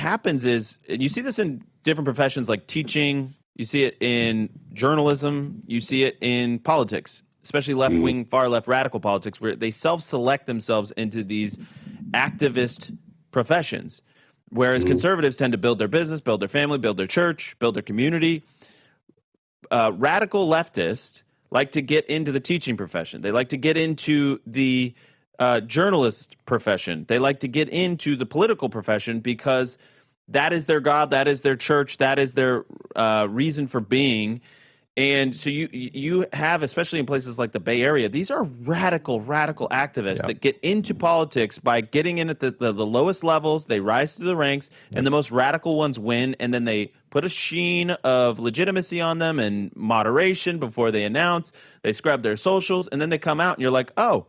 happens is, and you see this in different professions like teaching, you see it in journalism, you see it in politics, especially left-wing, far-left radical politics, where they self-select themselves into these activist professions, whereas conservatives tend to build their business, build their family, build their church, build their community. Radical leftists like to get into the teaching profession. They like to get into the journalist profession. They like to get into the political profession because that is their God, that is their church, that is their reason for being. And so you have, especially in places like the Bay Area, these are radical activists that get into politics by getting in at the lowest levels. They rise through the ranks, and the most radical ones win. And then they put a sheen of legitimacy on them and moderation before they announce. They scrub their socials, and then they come out, and you're like, oh,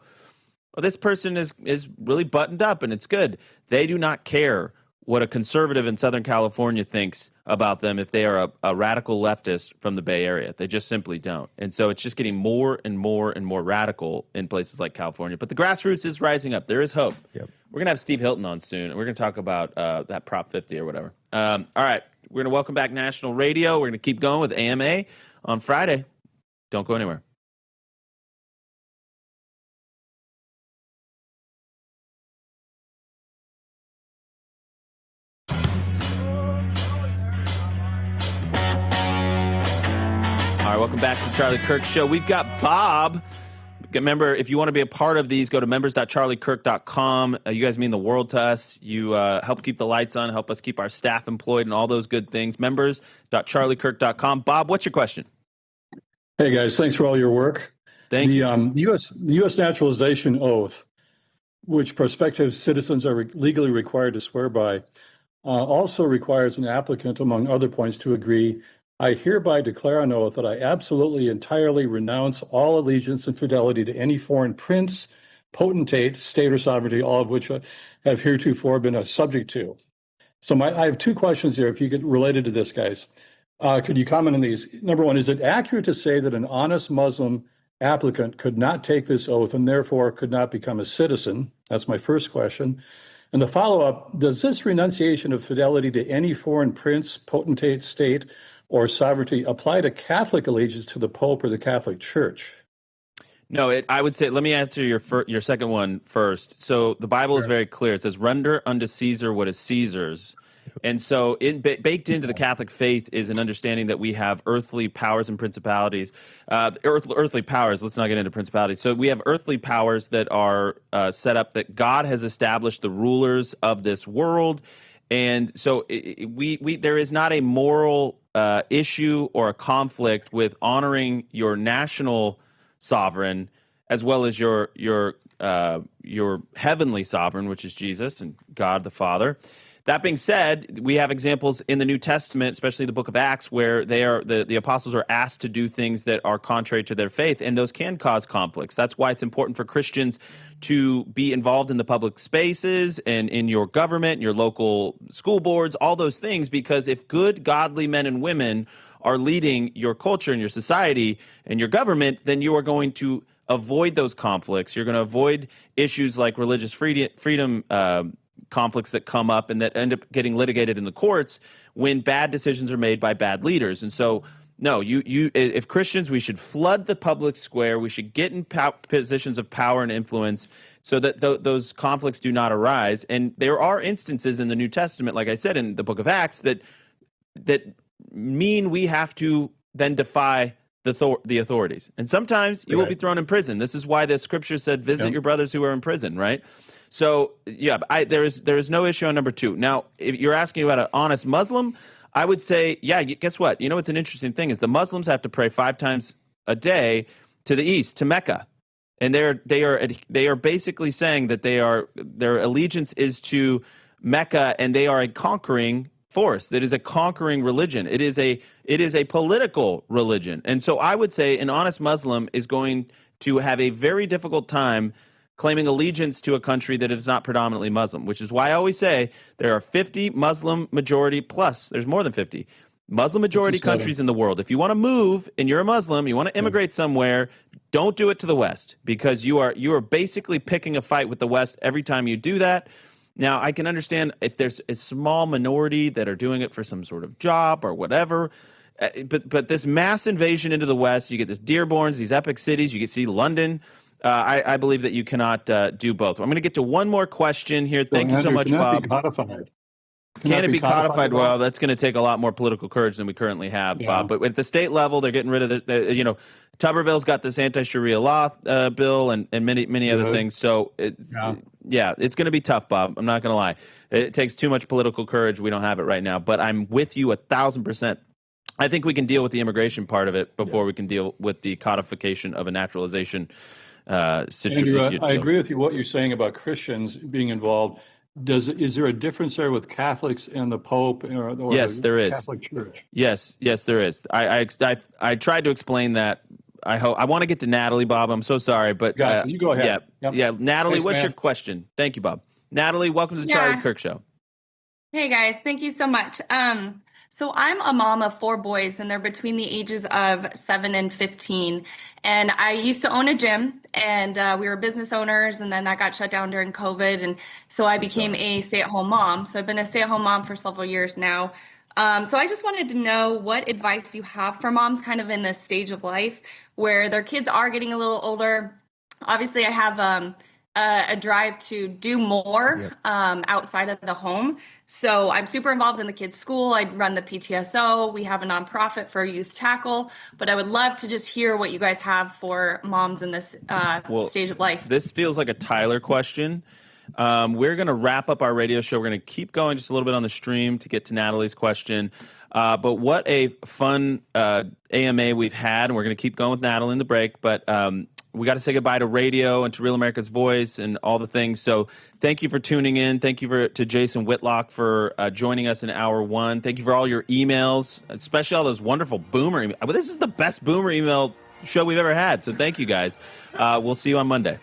well, this person is really buttoned up, and it's good. They do not care what a conservative in Southern California thinks about them if they are a radical leftist from the Bay Area. They just simply don't. And so it's just getting more and more and more radical in places like California. But the grassroots is rising up. There is hope. Yep. We're going to have Steve Hilton on soon, and we're going to talk about that Prop 50 or whatever. All right. We're going to welcome back National Radio. We're going to keep going with AMA on Friday. Don't go anywhere. All right, welcome back to the Charlie Kirk Show. We've got Bob. Remember, if you want to be a part of these, go to members.charliekirk.com. You guys mean the world to us. You help keep the lights on, help us keep our staff employed and all those good things. Members.charliekirk.com. Bob, what's your question? Hey, guys. Thanks for all your work. Thank you. The U.S. naturalization oath, which prospective citizens are legally required to swear by, also requires an applicant, among other points, to agree, I hereby declare on oath that I absolutely, entirely renounce all allegiance and fidelity to any foreign prince, potentate, state, or sovereignty, all of which I have heretofore been a subject to. So I have two questions here, if you could, related to this, guys. Could you comment on these? Number one, is it accurate to say that an honest Muslim applicant could not take this oath and therefore could not become a citizen? That's my first question. And the follow-up, does this renunciation of fidelity to any foreign prince, potentate, state, or sovereignty apply to Catholic allegiance to the Pope or the Catholic Church? No, I would say, let me answer your second one first. So the Bible is very clear. It says, render unto Caesar what is Caesar's. And so baked into the Catholic faith is an understanding that we have earthly powers and principalities. Earthly powers, let's not get into principalities. So we have earthly powers that are set up, that God has established the rulers of this world. And so there is not a moral issue or a conflict with honoring your national sovereign as well as your heavenly sovereign, which is Jesus and God the Father. That being said, we have examples in the New Testament, especially the book of Acts, where the apostles are asked to do things that are contrary to their faith, and those can cause conflicts. That's why it's important for Christians to be involved in the public spaces and in your government, your local school boards, all those things, because if good, godly men and women are leading your culture and your society and your government, then you are going to avoid those conflicts. You're going to avoid issues like religious freedom conflicts that come up and that end up getting litigated in the courts when bad decisions are made by bad leaders. And so, no, if Christians, we should flood the public square. We should get in positions of power and influence so that those conflicts do not arise. And there are instances in the New Testament, like I said, in the book of Acts, that mean we have to then defy the authorities. And sometimes you will be thrown in prison. This is why the scripture said, visit your brothers who are in prison, right? So, yeah, there is no issue on number two. Now, if you're asking about an honest Muslim, I would say, yeah, guess what? You know what's an interesting thing is the Muslims have to pray 5 times a day to the east, to Mecca. And they are basically saying that their allegiance is to Mecca, and they are a conquering force. That is a conquering religion. It is a political religion. And so I would say an honest Muslim is going to have a very difficult time claiming allegiance to a country that is not predominantly Muslim, which is why I always say there are 50 Muslim majority plus, there's more than 50 Muslim majority countries in the world. If you want to move and you're a Muslim, you want to immigrate somewhere, don't do it to the West, because you are basically picking a fight with the West every time you do that. Now, I can understand if there's a small minority that are doing it for some sort of job or whatever. But this mass invasion into the West, you get this Dearborns, these epic cities, you can see London. I believe that you cannot do both. I'm going to get to one more question here. Thank you so Andrew, much, can that Bob. be codified? Can that it be codified? at all? Well, that's going to take a lot more political courage than we currently have, Yeah. Bob. But at the state level, they're getting rid of Tuberville's got this anti-Sharia law bill and many other Good. things. So, it's going to be tough, Bob. I'm not going to lie. It takes too much political courage. We don't have it right now. But I'm with you 1,000%. I think we can deal with the immigration part of it before we can deal with the codification of a naturalization situation. Andrew, I agree with you what you're saying about Christians being involved. Is there a difference there with Catholics and the Pope or Yes, the there is. Catholic Church? Yes, there is. I tried to explain that. I want to get to Natalie, Bob. I'm so sorry, but You go ahead. Yeah. Natalie, Thanks, what's man. your question? Thank you, Bob. Natalie, welcome to the Charlie Kirk Show. Hey guys, thank you so much. So I'm a mom of 4 boys, and they're between the ages of 7 and 15. And I used to own a gym, and we were business owners, and then that got shut down during COVID. And so I became a stay-at-home mom. So I've been a stay-at-home mom for several years now. So I just wanted to know what advice you have for moms kind of in this stage of life where their kids are getting a little older. Obviously, I have a drive to do more outside of the home. So I'm super involved in the kids' school. I run the PTSO. We have a nonprofit for youth tackle. But I would love to just hear what you guys have for moms in this stage of life. This feels like a Tyler question. We're going to wrap up our radio show. We're going to keep going just a little bit on the stream to get to Natalie's question. But what a fun AMA we've had. And we're going to keep going with Natalie in the break. But we got to say goodbye to radio and to Real America's Voice and all the things. So thank you for tuning in. Thank you to Jason Whitlock for joining us in hour 1. Thank you for all your emails, especially all those wonderful boomer emails. This is the best boomer email show we've ever had. So thank you guys. We'll see you on Monday.